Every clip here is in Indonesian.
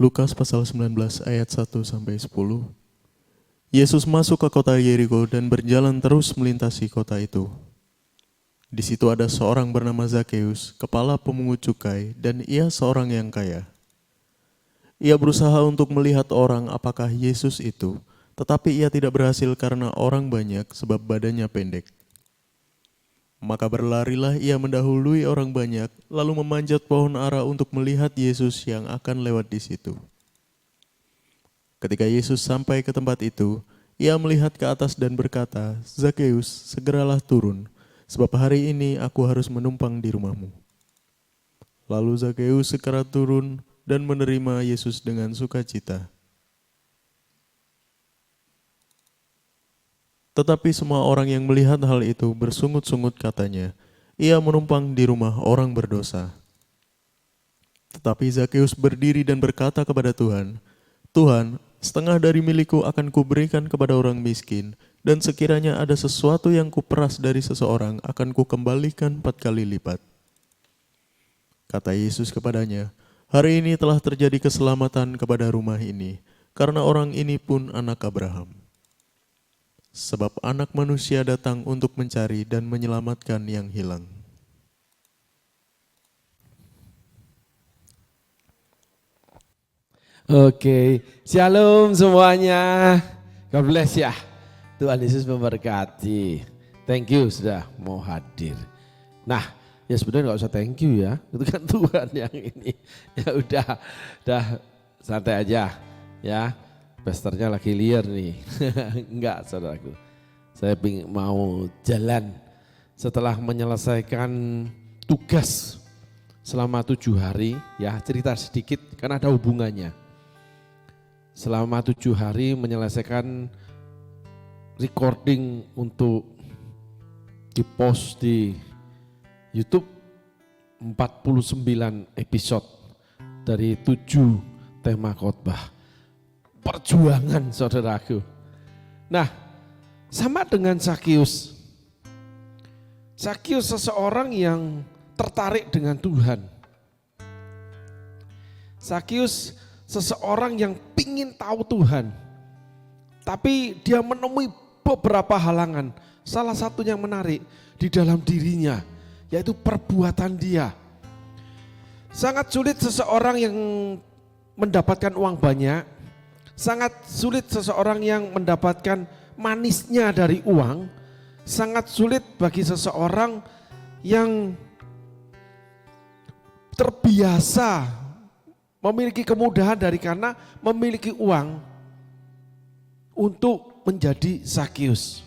Lukas pasal 19 ayat 1 sampai 10. Yesus masuk ke kota Yeriko dan berjalan terus melintasi kota itu. Di situ ada seorang bernama Zakeus, kepala pemungut cukai, dan ia seorang yang kaya. Ia berusaha untuk melihat orang apakah Yesus itu, tetapi ia tidak berhasil karena orang banyak sebab badannya pendek. Maka berlarilah ia mendahului orang banyak, lalu memanjat pohon ara untuk melihat Yesus yang akan lewat di situ. Ketika Yesus sampai ke tempat itu, ia melihat ke atas dan berkata, "Zakeus, segeralah turun, sebab hari ini aku harus menumpang di rumahmu." Lalu Zakeus segera turun dan menerima Yesus dengan sukacita. Tetapi semua orang yang melihat hal itu bersungut-sungut katanya, "Ia menumpang di rumah orang berdosa." Tetapi Zakeus berdiri dan berkata kepada Tuhan, "Tuhan, setengah dari milikku akan kuberikan kepada orang miskin, dan sekiranya ada sesuatu yang kuperas dari seseorang akan kukembalikan 4 kali lipat." Kata Yesus kepadanya, "Hari ini telah terjadi keselamatan kepada rumah ini, karena orang ini pun anak Abraham. Sebab Anak Manusia datang untuk mencari dan menyelamatkan yang hilang." Oke, shalom semuanya. God bless ya. Tuhan Yesus memberkati. Thank you sudah mau hadir. Nah, ya sebenarnya nggak usah thank you ya. Itu kan Tuhan yang ini. Ya udah santai aja ya. Pastornya lagi liar nih. Enggak, saudaraku. Saya mau jalan setelah menyelesaikan tugas selama 7 hari. Ya, cerita sedikit karena ada hubungannya. Selama 7 hari menyelesaikan recording untuk dipost di YouTube 49 episode dari 7 tema khotbah. Perjuangan saudaraku. Nah, sama dengan Zakeus. Zakeus seseorang yang tertarik dengan Tuhan. Zakeus seseorang yang pingin tahu Tuhan. Tapi dia menemui beberapa halangan. Salah satu yang menarik di dalam dirinya, yaitu perbuatan dia. Sangat sulit seseorang yang mendapatkan uang banyak. Sangat sulit seseorang yang mendapatkan manisnya dari uang. Sangat sulit bagi seseorang yang terbiasa memiliki kemudahan dari karena memiliki uang untuk menjadi Zakeus.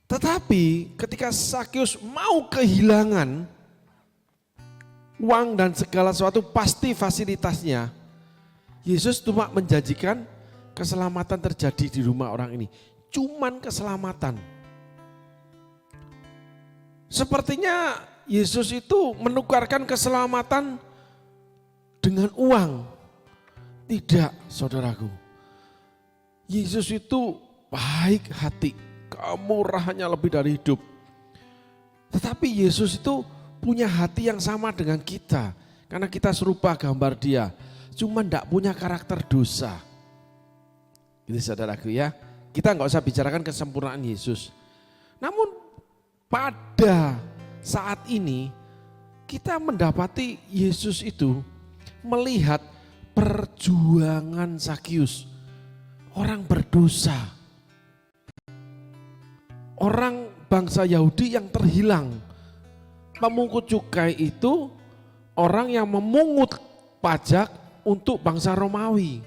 Tetapi ketika Zakeus mau kehilangan uang dan segala sesuatu, pasti fasilitasnya, Yesus cuma menjanjikan keselamatan terjadi di rumah orang ini. Cuman keselamatan. Sepertinya Yesus itu menukarkan keselamatan dengan uang. Tidak, saudaraku. Yesus itu baik hati, kemurahannya lebih dari hidup. Tetapi Yesus itu punya hati yang sama dengan kita. Karena kita serupa gambar dia. Cuma tidak punya karakter dosa. Gitu saudaraku ya. Kita nggak usah bicarakan kesempurnaan Yesus. Namun pada saat ini kita mendapati Yesus itu melihat perjuangan Zakeus. Orang berdosa. Orang bangsa Yahudi yang terhilang. Pemungut cukai itu orang yang memungut pajak untuk bangsa Romawi.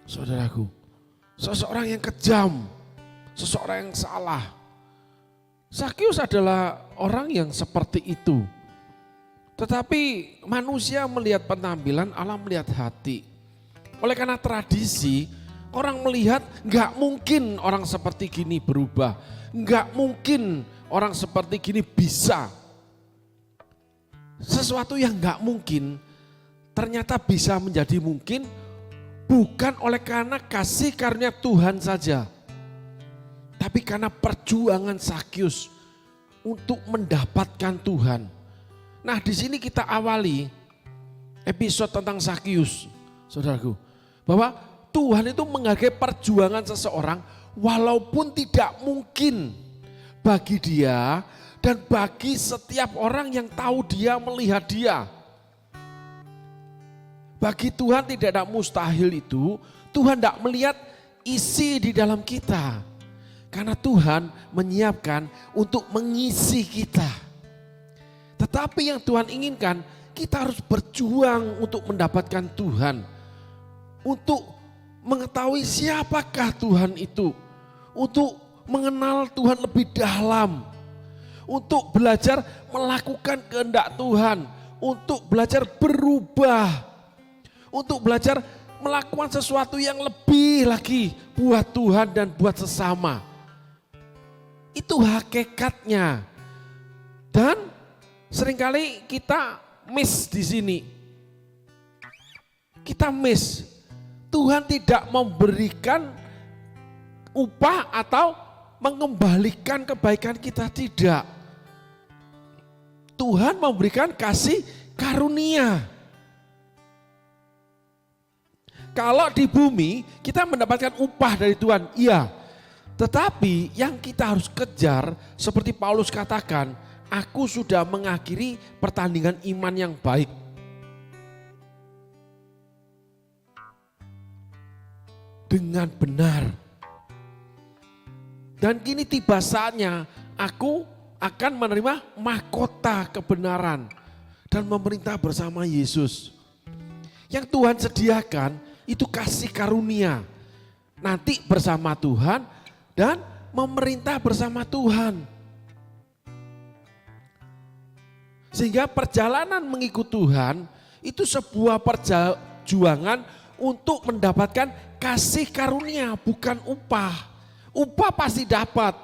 Saudaraku, seseorang yang kejam, seseorang yang salah. Zakeus adalah orang yang seperti itu. Tetapi manusia melihat penampilan, Allah melihat hati. Oleh karena tradisi, orang melihat enggak mungkin orang seperti gini berubah. Enggak mungkin orang seperti gini bisa. Sesuatu yang enggak mungkin ternyata bisa menjadi mungkin bukan oleh karena kasih karunia Tuhan saja. Tapi karena perjuangan Zakeus untuk mendapatkan Tuhan. Nah, di sini kita awali episode tentang Zakius, saudaraku. Bahwa Tuhan itu menghargai perjuangan seseorang walaupun tidak mungkin bagi dia dan bagi setiap orang yang tahu dia, melihat dia. Bagi Tuhan tidak ada mustahil itu. Tuhan tidak melihat isi di dalam kita. Karena Tuhan menyiapkan untuk mengisi kita. Tetapi yang Tuhan inginkan, kita harus berjuang untuk mendapatkan Tuhan. Untuk mengetahui siapakah Tuhan itu. Untuk mengenal Tuhan lebih dalam. Untuk belajar melakukan kehendak Tuhan. Untuk belajar berubah. Untuk belajar melakukan sesuatu yang lebih lagi buat Tuhan dan buat sesama. Itu hakikatnya. Dan seringkali kita miss di sini. Kita miss. Tuhan tidak memberikan upah atau mengembalikan kebaikan kita, tidak. Tuhan memberikan kasih karunia. Kalau di bumi kita mendapatkan upah dari Tuhan, iya. Tetapi yang kita harus kejar seperti Paulus katakan, aku sudah mengakhiri pertandingan iman yang baik. Dengan benar. Dan kini tiba saatnya aku akan menerima mahkota kebenaran dan memerintah bersama Yesus. Yang Tuhan sediakan itu kasih karunia. Nanti bersama Tuhan dan memerintah bersama Tuhan. Sehingga perjalanan mengikut Tuhan itu sebuah perjuangan untuk mendapatkan kasih karunia, bukan upah. Upah pasti dapat.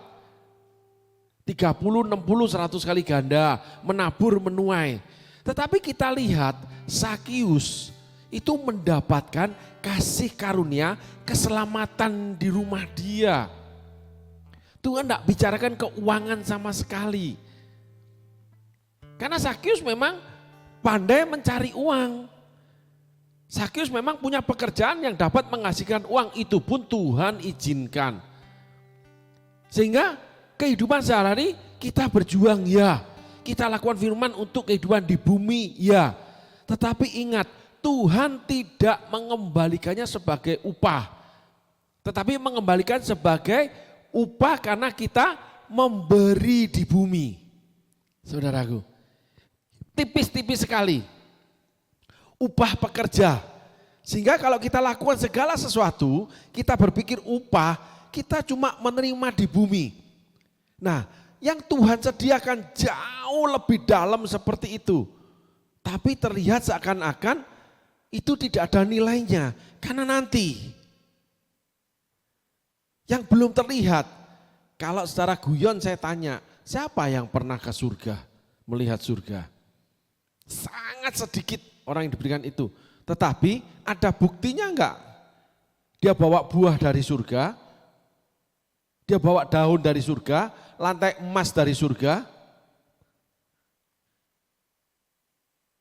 30, 60, 100 kali ganda, menabur, menuai. Tetapi kita lihat Zakius itu mendapatkan kasih karunia, keselamatan di rumah dia. Tuhan tidak bicarakan keuangan sama sekali. Karena Zakius memang pandai mencari uang. Zakius memang punya pekerjaan yang dapat menghasilkan uang, itu pun Tuhan izinkan. Sehingga kehidupan sehari-hari kita berjuang, ya. Kita lakukan firman untuk kehidupan di bumi, ya. Tetapi ingat, Tuhan tidak mengembalikannya sebagai upah. Tetapi mengembalikan sebagai upah karena kita memberi di bumi. Saudaraku, tipis-tipis sekali. Upah pekerja. Sehingga kalau kita lakukan segala sesuatu, kita berpikir upah, kita cuma menerima di bumi. Nah, yang Tuhan sediakan jauh lebih dalam seperti itu. Tapi terlihat seakan-akan itu tidak ada nilainya. Karena nanti yang belum terlihat, kalau secara guyon saya tanya, siapa yang pernah ke surga, melihat surga? Sangat sedikit orang yang diberikan itu. Tetapi ada buktinya enggak? Dia bawa buah dari surga, dia bawa daun dari surga, lantai emas dari surga.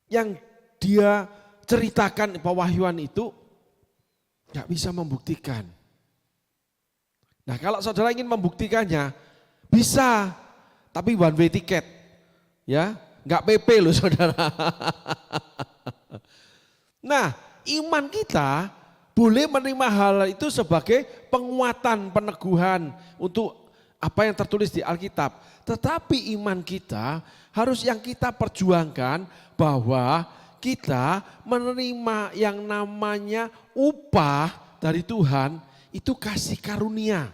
Yang dia ceritakan pewahyuan itu enggak bisa membuktikan. Nah, kalau saudara ingin membuktikannya, bisa, tapi one way ticket. Ya, enggak PP loh saudara. Nah, iman kita boleh menerima hal itu sebagai penguatan, peneguhan untuk apa yang tertulis di Alkitab. Tetapi iman kita harus yang kita perjuangkan bahwa kita menerima yang namanya upah dari Tuhan, itu kasih karunia.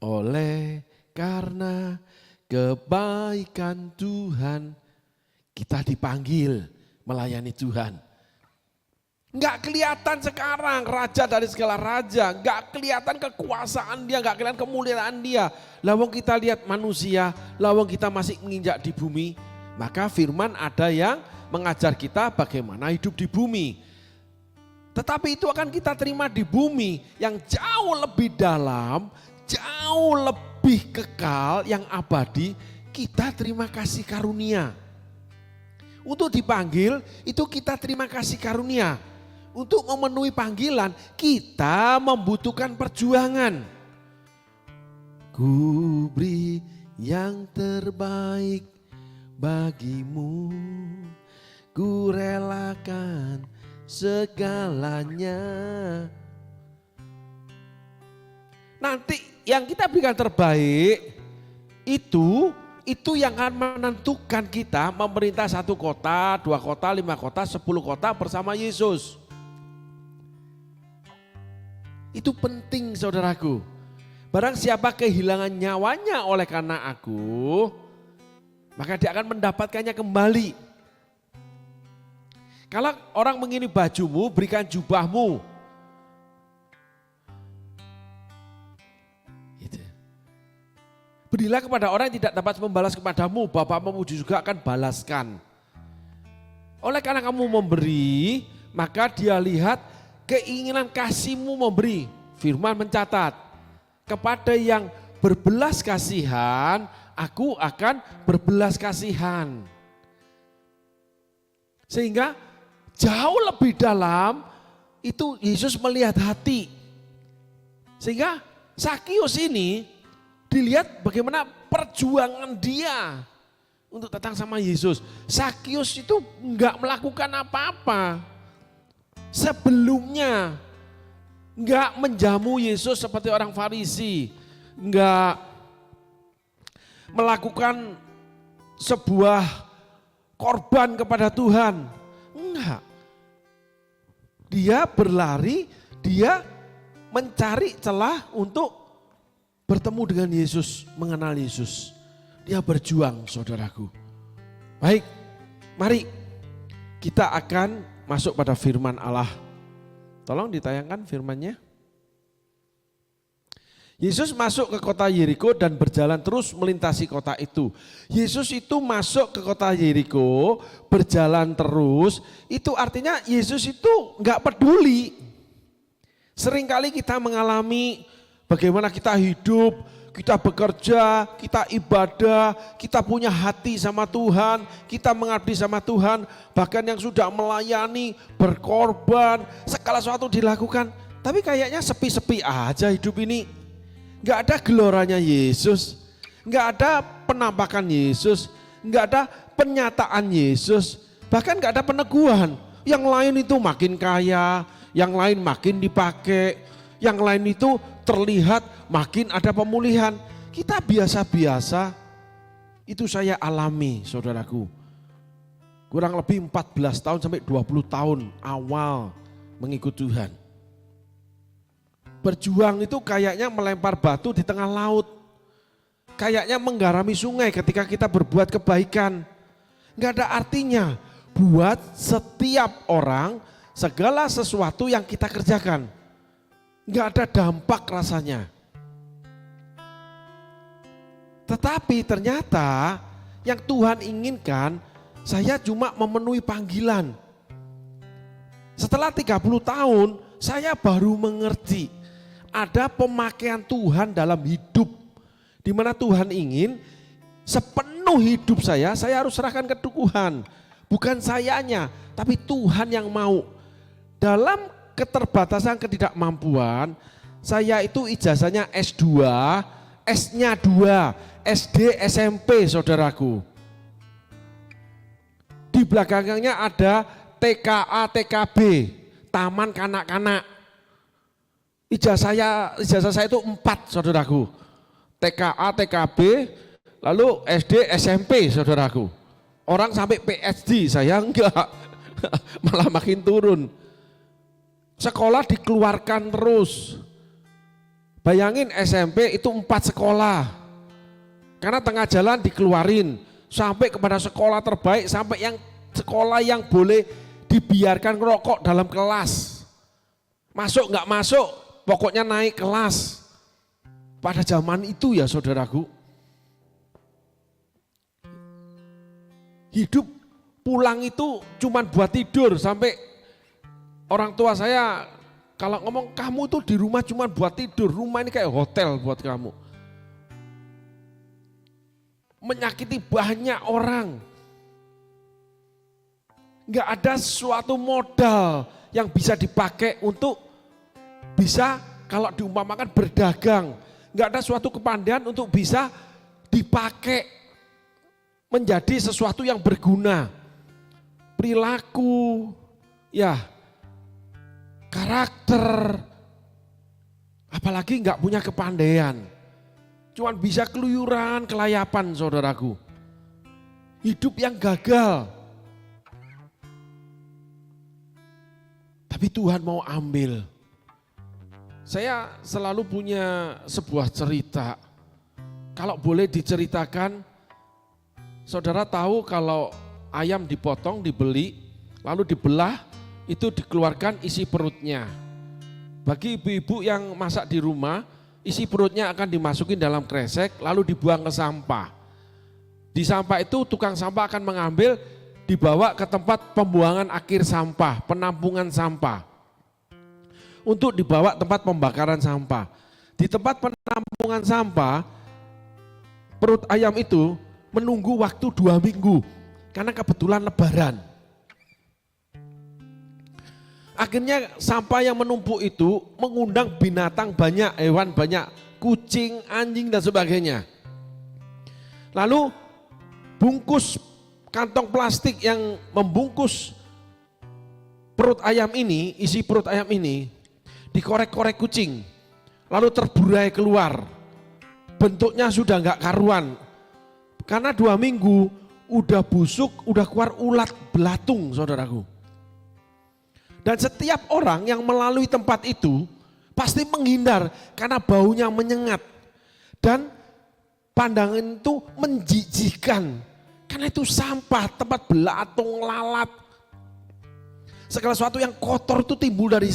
Oleh karena kebaikan Tuhan, kita dipanggil melayani Tuhan. Enggak kelihatan sekarang raja dari segala raja, enggak kelihatan kekuasaan dia, enggak kelihatan kemuliaan dia. Lawang kita lihat manusia, lawang kita masih menginjak di bumi, maka firman ada yang mengajar kita bagaimana hidup di bumi. Tetapi itu akan kita terima di bumi yang jauh lebih dalam, jauh lebih kekal, yang abadi. Kita terima kasih karunia. Untuk dipanggil itu kita terima kasih karunia. Untuk memenuhi panggilan kita membutuhkan perjuangan. Ku beri yang terbaik bagimu, ku relakan segalanya. Nanti yang kita berikan terbaik itu yang akan menentukan kita memerintah 1 kota, 2 kota, 5 kota, 10 kota bersama Yesus. Itu penting saudaraku. Barang siapa kehilangan nyawanya oleh karena aku, maka dia akan mendapatkannya kembali. Kalau orang mengingini bajumu, berikan jubahmu. Gitu. Berilah kepada orang yang tidak dapat membalas kepadamu, Bapamu juga akan balaskan. Oleh karena kamu memberi, maka dia lihat keinginan kasihmu memberi. Firman mencatat, kepada yang berbelas kasihan, aku akan berbelas kasihan. Sehingga jauh lebih dalam itu Yesus melihat hati. Sehingga Zakius ini dilihat bagaimana perjuangan dia untuk datang sama Yesus. Zakius itu enggak melakukan apa-apa. Sebelumnya enggak menjamu Yesus seperti orang Farisi. Enggak melakukan sebuah korban kepada Tuhan. Enggak. Dia berlari, dia mencari celah untuk bertemu dengan Yesus, mengenal Yesus. Dia berjuang saudaraku. Baik, mari kita akan masuk pada firman Allah. Tolong ditayangkan firmannya. Yesus masuk ke kota Yeriko dan berjalan terus melintasi kota itu. Yesus itu masuk ke kota Yeriko, berjalan terus, itu artinya Yesus itu enggak peduli. Seringkali kita mengalami bagaimana kita hidup, kita bekerja, kita ibadah, kita punya hati sama Tuhan, kita mengabdi sama Tuhan, bahkan yang sudah melayani, berkorban, segala sesuatu dilakukan. Tapi kayaknya sepi-sepi aja hidup ini. Enggak ada geloranya Yesus, enggak ada penampakan Yesus, enggak ada penyataan Yesus, bahkan enggak ada peneguhan. Yang lain itu makin kaya, yang lain makin dipakai, yang lain itu terlihat makin ada pemulihan. Kita biasa-biasa, itu saya alami saudaraku. Kurang lebih 14 tahun sampai 20 tahun awal mengikut Tuhan. Berjuang itu kayaknya melempar batu di tengah laut. Kayaknya menggarami sungai ketika kita berbuat kebaikan. Enggak ada artinya buat setiap orang segala sesuatu yang kita kerjakan. Enggak ada dampak rasanya. Tetapi ternyata yang Tuhan inginkan, saya cuma memenuhi panggilan. Setelah 30 tahun, saya baru mengerti ada pemakaian Tuhan dalam hidup. Di mana Tuhan ingin sepenuh hidup saya harus serahkan ke Tuhan. Bukan sayanya, tapi Tuhan yang mau. Dalam keterbatasan ketidakmampuan, saya itu ijazahnya S2, S-nya 2, SD, SMP saudaraku. Di belakangnya ada TKA, TKB, Taman Kanak-Kanak. Ijazah saya itu 4 saudaraku. TKA, TKB, lalu SD, SMP saudaraku. Orang sampai PhD, saya enggak. Malah makin turun. Sekolah dikeluarkan terus. Bayangin SMP itu 4 sekolah. Karena tengah jalan dikeluarin. Sampai kepada sekolah terbaik, sampai yang sekolah yang boleh dibiarkan ngerokok dalam kelas. Masuk enggak masuk, pokoknya naik kelas. Pada zaman itu ya saudaraku. Hidup pulang itu cuman buat tidur. Sampai orang tua saya kalau ngomong, kamu tuh di rumah cuma buat tidur. Rumah ini kayak hotel buat kamu. Menyakiti banyak orang. nggak ada suatu modal yang bisa dipakai untuk bisa kalau diumpamakan berdagang. Nggak ada suatu kepandaian untuk bisa dipakai menjadi sesuatu yang berguna. Perilaku, ya, karakter, apalagi nggak punya kepandaian. Cuman bisa keluyuran, kelayapan saudaraku. Hidup yang gagal. Tapi Tuhan mau ambil. Saya selalu punya sebuah cerita. Kalau boleh diceritakan, saudara tahu kalau ayam dipotong, dibeli, lalu dibelah, itu dikeluarkan isi perutnya. Bagi ibu-ibu yang masak di rumah, isi perutnya akan dimasukin dalam kresek, lalu dibuang ke sampah. Di sampah itu tukang sampah akan mengambil, dibawa ke tempat pembuangan akhir sampah, penampungan sampah. Untuk dibawa tempat pembakaran sampah. Di tempat penampungan sampah, perut ayam itu menunggu waktu 2 minggu. Karena kebetulan lebaran. Akhirnya sampah yang menumpuk itu mengundang binatang banyak, hewan banyak, kucing, anjing dan sebagainya. Lalu bungkus kantong plastik yang membungkus perut ayam ini, isi perut ayam ini, dikorek-korek kucing, lalu terburai keluar. Bentuknya sudah enggak karuan, karena 2 minggu udah busuk, udah keluar ulat belatung saudaraku. Dan setiap orang yang melalui tempat itu pasti menghindar karena baunya menyengat. Dan pandangan itu menjijikkan, karena itu sampah, tempat belatung, lalat. Segala sesuatu yang kotor itu timbul dari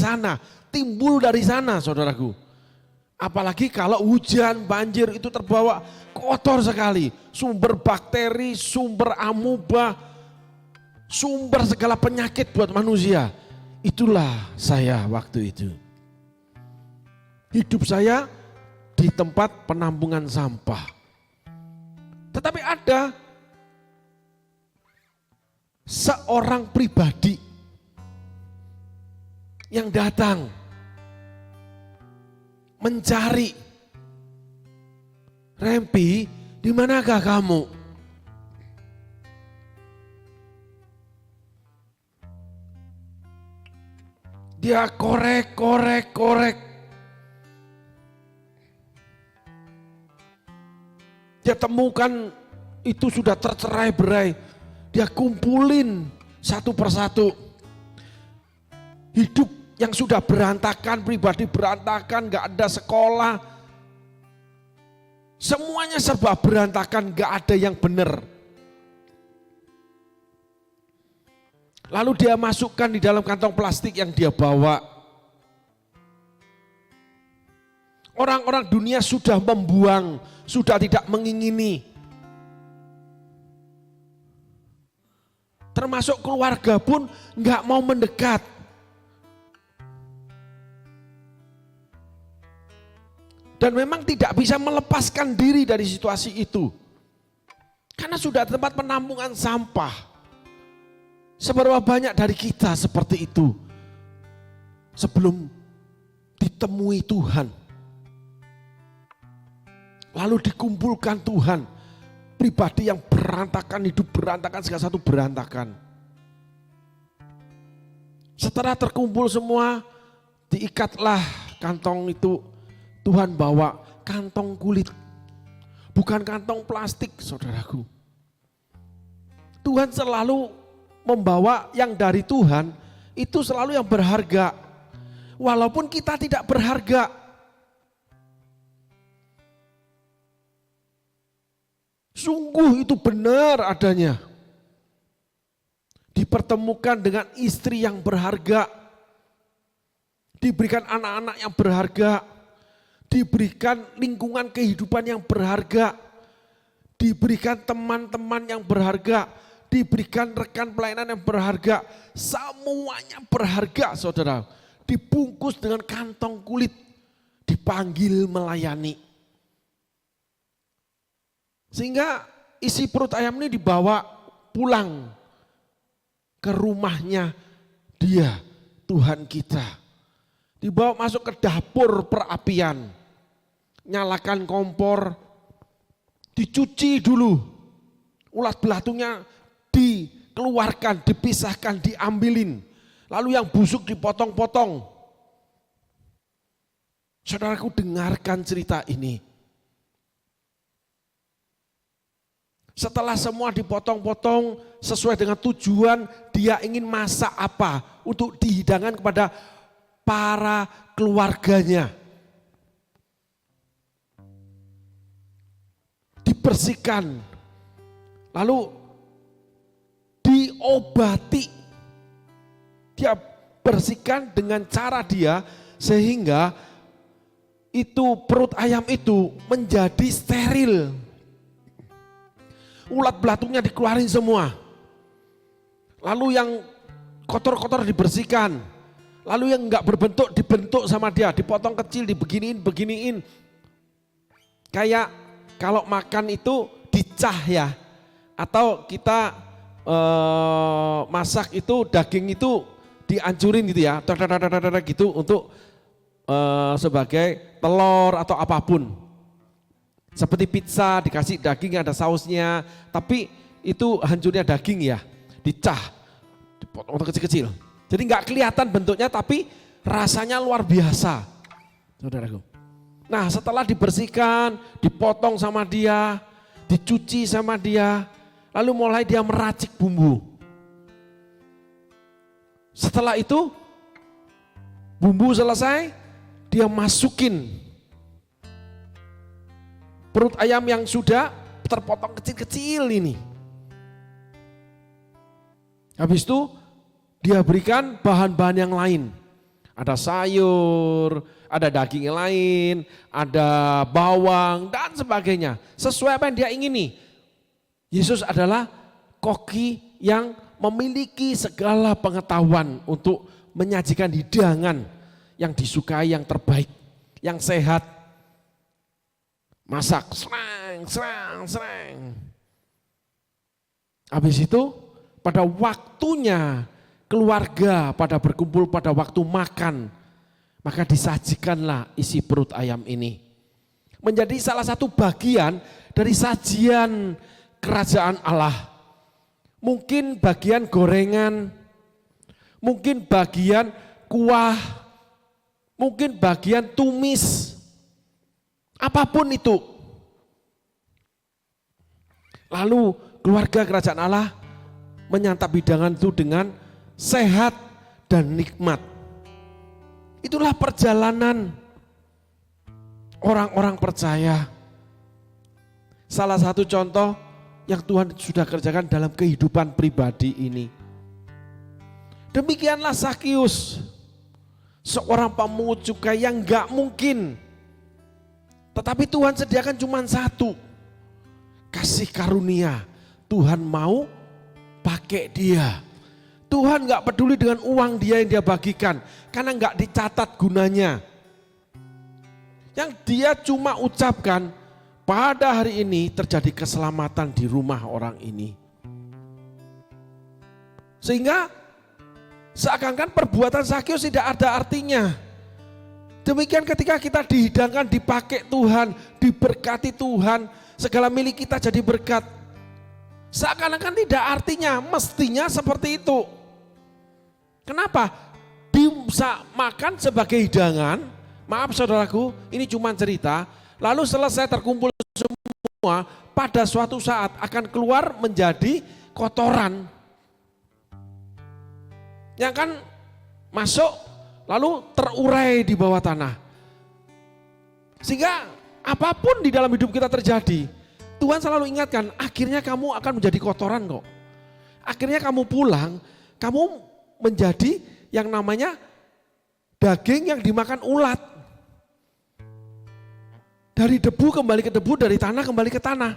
sana saudaraku. Apalagi kalau hujan, banjir itu terbawa kotor sekali. Sumber bakteri, sumber amuba, sumber segala penyakit buat manusia. Itulah saya waktu itu. Hidup saya di tempat penampungan sampah. Tetapi ada seorang pribadi yang datang mencari, "Rempi, di manakah kamu?" Dia korek. Dia temukan itu sudah tercerai-berai. Dia kumpulin satu persatu. Hidup yang sudah berantakan, pribadi berantakan, gak ada sekolah. Semuanya serba berantakan, gak ada yang benar. Lalu dia masukkan di dalam kantong plastik yang dia bawa. Orang-orang dunia sudah membuang, sudah tidak mengingini. Termasuk keluarga pun gak mau mendekat. Dan memang tidak bisa melepaskan diri dari situasi itu. Karena sudah tempat penampungan sampah. Seberapa banyak dari kita seperti itu sebelum ditemui Tuhan. Lalu dikumpulkan Tuhan. Pribadi yang berantakan, hidup berantakan, segala satu berantakan. Setelah terkumpul semua, diikatlah kantong itu. Tuhan bawa kantong kulit, bukan kantong plastik saudaraku. Tuhan selalu membawa yang dari Tuhan, itu selalu yang berharga. Walaupun kita tidak berharga. Sungguh itu benar adanya. Dipertemukan dengan istri yang berharga. Diberikan anak-anak yang berharga. Diberikan lingkungan kehidupan yang berharga, diberikan teman-teman yang berharga, diberikan rekan pelayanan yang berharga, semuanya berharga saudara. Dibungkus dengan kantong kulit, dipanggil melayani. Sehingga isi perut ayam ini dibawa pulang ke rumahnya dia, Tuhan kita. Dibawa masuk ke dapur perapian, nyalakan kompor, dicuci dulu, ulat belatungnya dikeluarkan, dipisahkan, diambilin. Lalu yang busuk dipotong-potong. Saudaraku, dengarkan cerita ini. Setelah semua dipotong-potong sesuai dengan tujuan, dia ingin masak apa untuk dihidangkan kepada para keluarganya. Dibersihkan, lalu diobati. Dia bersihkan dengan cara dia sehingga itu perut ayam itu menjadi steril. Ulat belatungnya dikeluarin semua. Lalu yang kotor-kotor dibersihkan. Lalu yang enggak berbentuk dibentuk sama dia, dipotong kecil, dibeginiin. Kayak kalau makan itu dicah ya. Atau kita masak itu daging itu dihancurin gitu ya. Gitu untuk sebagai telur atau apapun. Seperti pizza dikasih daging ada sausnya, tapi itu hancurnya daging ya, dicah, dipotong kecil-kecil. Jadi nggak kelihatan bentuknya tapi rasanya luar biasa. Saudaraku. Nah, setelah dibersihkan, dipotong sama dia, dicuci sama dia, lalu mulai dia meracik bumbu. Setelah itu bumbu selesai, dia masukin perut ayam yang sudah terpotong kecil-kecil ini. Habis itu dia berikan bahan-bahan yang lain. Ada sayur, ada daging yang lain, ada bawang dan sebagainya. Sesuai apa yang dia ingini. Yesus adalah koki yang memiliki segala pengetahuan untuk menyajikan hidangan yang disukai, yang terbaik, yang sehat. Masak, serang. Habis itu pada waktunya keluarga pada berkumpul pada waktu makan, maka disajikanlah isi perut ayam ini. Menjadi salah satu bagian dari sajian kerajaan Allah. Mungkin bagian gorengan, mungkin bagian kuah, mungkin bagian tumis. Apapun itu. Lalu keluarga kerajaan Allah menyantap hidangan itu dengan sehat dan nikmat. Itulah perjalanan orang-orang percaya. Salah satu contoh yang Tuhan sudah kerjakan dalam kehidupan pribadi ini. Demikianlah Zakius, seorang pemungut cukai yang gak mungkin. Tetapi Tuhan sediakan cuma satu, kasih karunia. Tuhan mau pakai dia. Tuhan gak peduli dengan uang dia yang dia bagikan, karena gak dicatat gunanya. Yang dia cuma ucapkan, pada hari ini terjadi keselamatan di rumah orang ini. Sehingga seakan-akan perbuatan Zakius tidak ada artinya. Demikian ketika kita dihidangkan, dipakai Tuhan, diberkati Tuhan, segala milik kita jadi berkat. Seakan-akan tidak artinya, mestinya seperti itu. Kenapa? Bisa makan sebagai hidangan, maaf saudaraku, ini cuma cerita, lalu selesai terkumpul semua, pada suatu saat akan keluar menjadi kotoran. Yang kan masuk lalu terurai di bawah tanah. Sehingga apapun di dalam hidup kita terjadi, Tuhan selalu ingatkan, akhirnya kamu akan menjadi kotoran kok. Akhirnya kamu pulang, kamu menjadi yang namanya daging yang dimakan ulat. Dari debu kembali ke debu, dari tanah kembali ke tanah.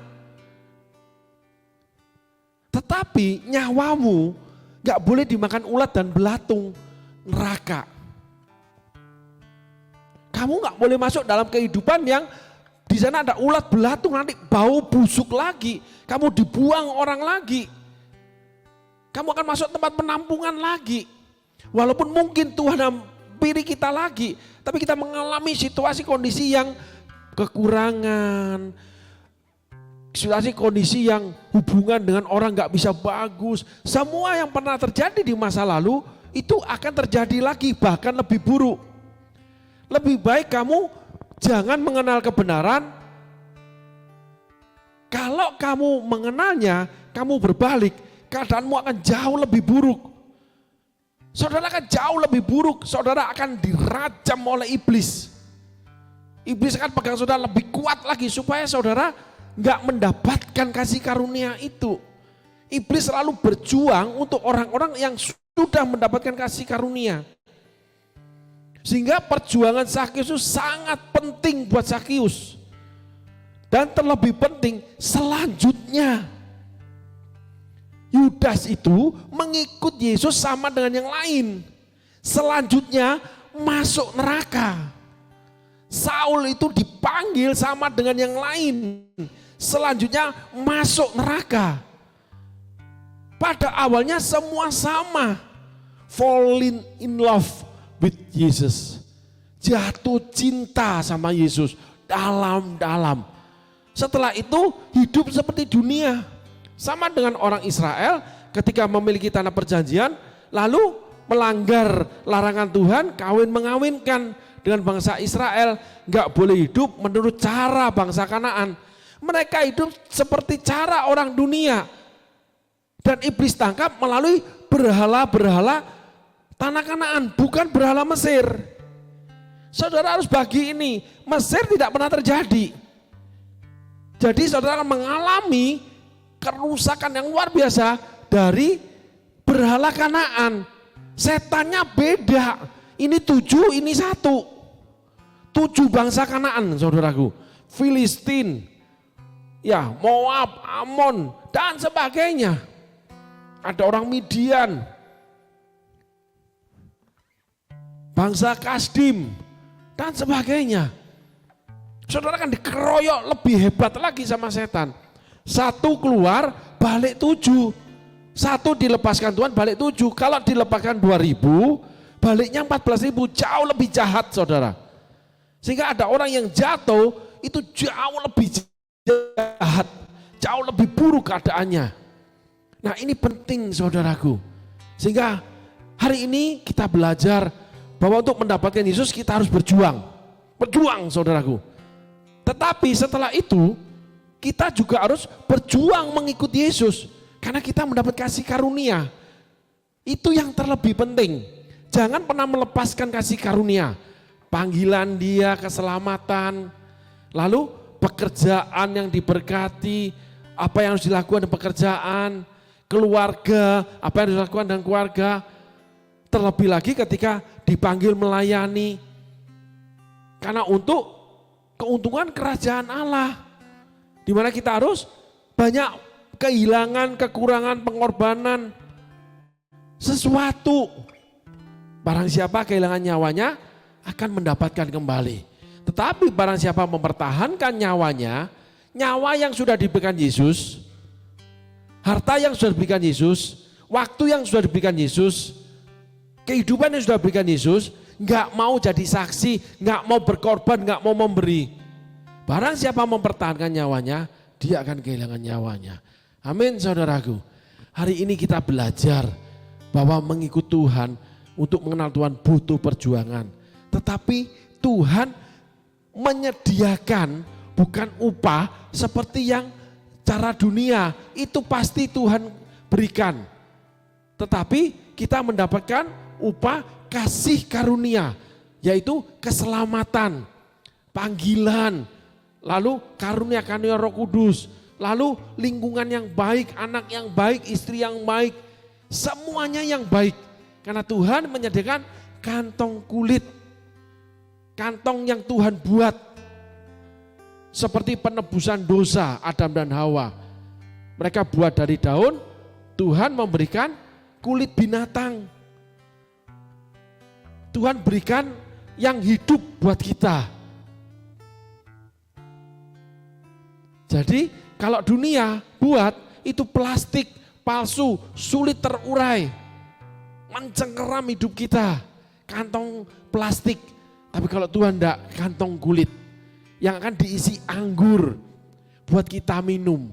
Tetapi nyawamu gak boleh dimakan ulat dan belatung, neraka. Kamu gak boleh masuk dalam kehidupan yang di sana ada ulat belatung, nanti bau busuk lagi, kamu dibuang orang lagi. kamu akan masuk tempat penampungan lagi. Walaupun mungkin Tuhan hampiri kita lagi, tapi kita mengalami situasi kondisi yang kekurangan, situasi kondisi yang hubungan dengan orang gak bisa bagus. Semua yang pernah terjadi di masa lalu itu akan terjadi lagi, bahkan lebih buruk. Lebih baik kamu jangan mengenal kebenaran. Kalau kamu mengenalnya, kamu berbalik, keadaanmu akan jauh lebih buruk. Saudara akan jauh lebih buruk, saudara akan dirajam oleh iblis. Iblis akan pegang saudara lebih kuat lagi supaya saudara nggak mendapatkan kasih karunia itu. Iblis selalu berjuang untuk orang-orang yang sudah mendapatkan kasih karunia. Sehingga perjuangan Zakius itu sangat penting buat Zakius. Dan terlebih penting selanjutnya. Yudas itu mengikut Yesus sama dengan yang lain. Selanjutnya masuk neraka. Saul itu dipanggil sama dengan yang lain. Selanjutnya masuk neraka. Pada awalnya semua sama. Falling in love with Jesus. Jatuh cinta sama Yesus dalam-dalam. Setelah itu hidup seperti dunia. Sama dengan orang Israel ketika memiliki tanah perjanjian lalu melanggar larangan Tuhan, kawin mengawinkan dengan bangsa Israel, nggak boleh hidup menurut cara bangsa Kanaan. Mereka hidup seperti cara orang dunia. Dan iblis tangkap melalui berhala-berhala tanah Kanaan, bukan berhala Mesir. Saudara harus bagi ini, Mesir tidak pernah terjadi. Jadi saudara akan mengalami kerusakan yang luar biasa dari berhala Kanaan. Setannya beda, ini 7, ini 1. 7 bangsa Kanaan saudaraku. Filistin, ya Moab, Amon, dan sebagainya. Ada orang Midian, bangsa Kasdim, dan sebagainya. Saudara akan dikeroyok lebih hebat lagi sama setan. 1 keluar, balik 7. 1 dilepaskan Tuhan, balik 7. Kalau dilepaskan 2000, baliknya 14.000, jauh lebih jahat saudara. Sehingga ada orang yang jatuh, itu jauh lebih jahat, jauh lebih buruk keadaannya. Nah ini penting saudaraku. Sehingga hari ini kita belajar bahwa untuk mendapatkan Yesus kita harus berjuang. Berjuang saudaraku. Tetapi setelah itu kita juga harus berjuang mengikuti Yesus. Karena kita mendapat kasih karunia. Itu yang terlebih penting. Jangan pernah melepaskan kasih karunia. Panggilan dia, keselamatan. Lalu pekerjaan yang diberkati. Apa yang harus dilakukan dengan pekerjaan. Keluarga, apa yang harus dilakukan dengan keluarga. Terlebih lagi ketika dipanggil melayani. Karena untuk keuntungan kerajaan Allah. Di mana kita harus banyak kehilangan, kekurangan, pengorbanan. Sesuatu. Barang siapa kehilangan nyawanya akan mendapatkan kembali. Tetapi barang siapa mempertahankan nyawanya, nyawa yang sudah diberikan Yesus, harta yang sudah diberikan Yesus, waktu yang sudah diberikan Yesus, kehidupan yang sudah diberikan Yesus, nggak mau jadi saksi, nggak mau berkorban, nggak mau memberi. Barang siapa mempertahankan nyawanya, dia akan kehilangan nyawanya. Amin saudaraku. Hari ini kita belajar bahwa mengikut Tuhan, untuk mengenal Tuhan butuh perjuangan. Tetapi Tuhan menyediakan bukan upah seperti yang cara dunia. Itu pasti Tuhan berikan. Tetapi kita mendapatkan upah kasih karunia, yaitu keselamatan, panggilan, lalu karunia-karunia Roh Kudus, lalu lingkungan yang baik, anak yang baik, istri yang baik, semuanya yang baik. Karena Tuhan menyediakan kantong kulit, kantong yang Tuhan buat, seperti penebusan dosa Adam dan Hawa. Mereka buat dari daun, Tuhan memberikan kulit binatang. Tuhan berikan yang hidup buat kita. Jadi kalau dunia buat itu plastik, palsu, sulit terurai, mencengkeram hidup kita. Kantong plastik, tapi kalau Tuhan enggak, kantong kulit yang akan diisi anggur buat kita minum.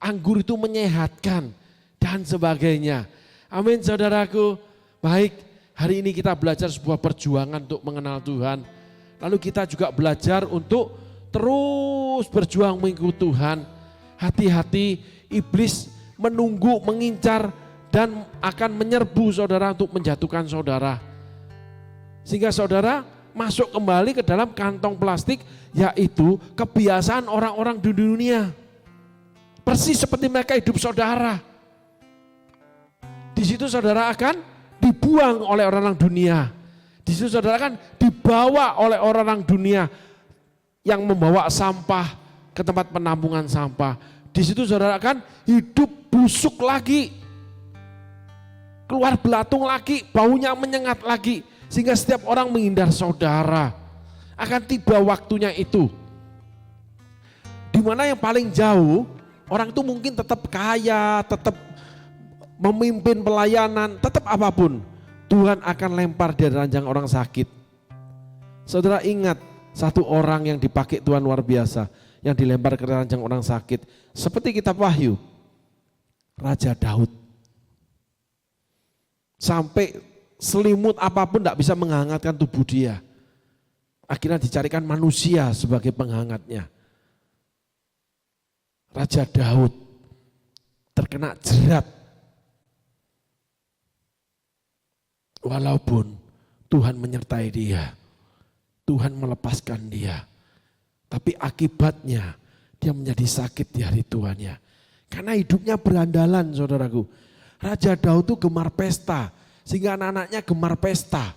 Anggur itu menyehatkan dan sebagainya. Amin saudaraku. Baik, hari ini kita belajar sebuah perjuangan untuk mengenal Tuhan. Lalu kita juga belajar untuk terus berjuang mengikuti Tuhan. Hati-hati, iblis menunggu, mengincar dan akan menyerbu saudara untuk menjatuhkan saudara. Sehingga saudara masuk kembali ke dalam kantong plastik, yaitu kebiasaan orang-orang di dunia. Persis seperti mereka hidup saudara. Di situ saudara akan dibuang oleh orang-orang dunia. Di situ saudara akan dibawa oleh orang-orang dunia yang membawa sampah ke tempat penampungan sampah. Di situ saudara akan hidup busuk lagi. Keluar belatung lagi, baunya menyengat lagi. Sehingga setiap orang menghindar saudara. Akan tiba waktunya itu. Di mana yang paling jauh, orang itu mungkin tetap kaya, tetap memimpin pelayanan, tetap apapun. Tuhan akan lempar dari ranjang orang sakit. Saudara ingat, satu orang yang dipakai Tuhan luar biasa, yang dilempar ke ranjang orang sakit. Seperti kitab Wahyu, Raja Daud. Sampai selimut apapun tidak bisa menghangatkan tubuh dia. Akhirnya dicarikan manusia sebagai penghangatnya. Raja Daud terkena jerat. Walaupun Tuhan menyertai dia. Tuhan melepaskan dia. Tapi akibatnya dia menjadi sakit di hari tuannya. Karena hidupnya berandalan saudaraku. Raja Daud itu gemar pesta. Sehingga anak-anaknya gemar pesta.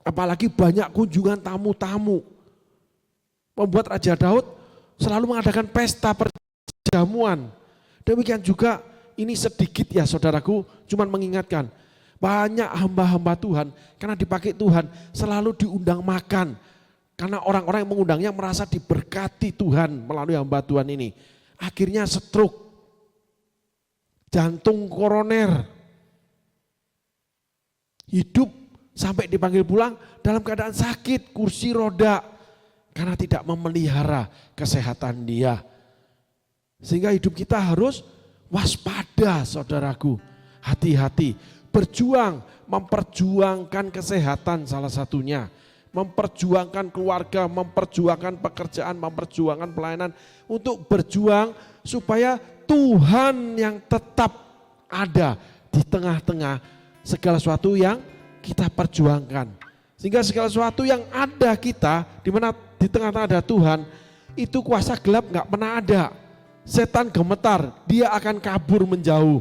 Apalagi banyak kunjungan tamu-tamu. Membuat Raja Daud selalu mengadakan pesta perjamuan. Demikian juga ini sedikit ya saudaraku, cuman mengingatkan. Banyak hamba-hamba Tuhan karena dipakai Tuhan selalu diundang makan. Karena orang-orang yang mengundangnya merasa diberkati Tuhan melalui hamba Tuhan ini. Akhirnya stroke, jantung koroner. Hidup sampai dipanggil pulang dalam keadaan sakit, kursi roda. Karena tidak memelihara kesehatan dia. Sehingga hidup kita harus waspada saudaraku. Hati-hati, berjuang, memperjuangkan kesehatan salah satunya. Memperjuangkan keluarga, memperjuangkan pekerjaan, memperjuangkan pelayanan. Untuk berjuang supaya Tuhan yang tetap ada di tengah-tengah segala sesuatu yang kita perjuangkan. Sehingga segala sesuatu yang ada kita, di mana di tengah-tengah ada Tuhan, itu kuasa gelap nggak pernah ada. Setan gemetar, dia akan kabur menjauh.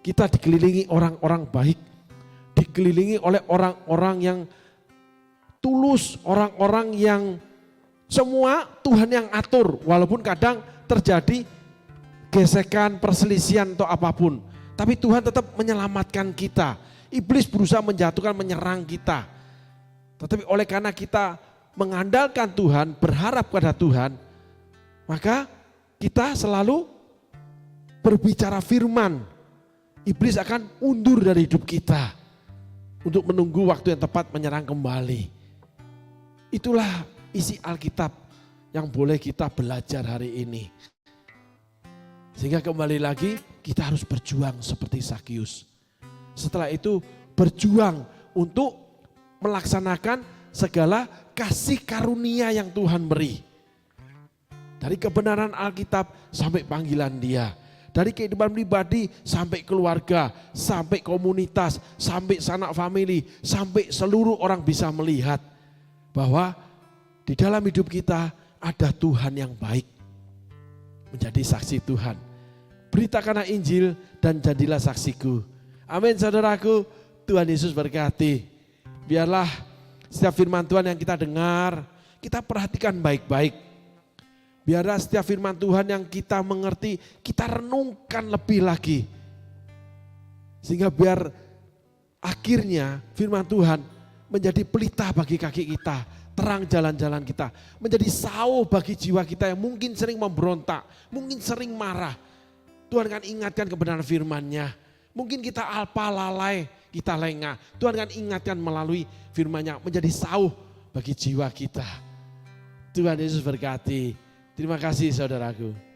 Kita dikelilingi orang-orang baik, dikelilingi oleh orang-orang yang tulus, orang-orang yang semua Tuhan yang atur. Walaupun kadang terjadi gesekan, perselisihan atau apapun. Tapi Tuhan tetap menyelamatkan kita. Iblis berusaha menjatuhkan, menyerang kita. Tetapi oleh karena kita mengandalkan Tuhan, berharap pada Tuhan, maka kita selalu berbicara firman. Iblis akan undur dari hidup kita untuk menunggu waktu yang tepat menyerang kembali. Itulah isi Alkitab yang boleh kita belajar hari ini. Sehingga kembali lagi kita harus berjuang seperti Zakius. Setelah itu berjuang untuk melaksanakan segala kasih karunia yang Tuhan beri. Dari kebenaran Alkitab sampai panggilan dia. Dari kehidupan pribadi sampai keluarga, sampai komunitas, sampai sanak famili, sampai seluruh orang bisa melihat bahwa di dalam hidup kita ada Tuhan yang baik. Menjadi saksi Tuhan. Beritakanlah Injil dan jadilah saksiku. Amin saudaraku, Tuhan Yesus berkati. Biarlah setiap firman Tuhan yang kita dengar, kita perhatikan baik-baik. Biarlah setiap firman Tuhan yang kita mengerti, kita renungkan lebih lagi. Sehingga biar akhirnya firman Tuhan menjadi pelita bagi kaki kita, terang jalan-jalan kita. Menjadi sauh bagi jiwa kita yang mungkin sering memberontak, mungkin sering marah. Tuhan akan ingatkan kebenaran firman-Nya. Mungkin kita alpa lalai, kita lengah. Tuhan akan ingatkan melalui firman-Nya menjadi sauh bagi jiwa kita. Tuhan Yesus berkati. Terima kasih saudaraku.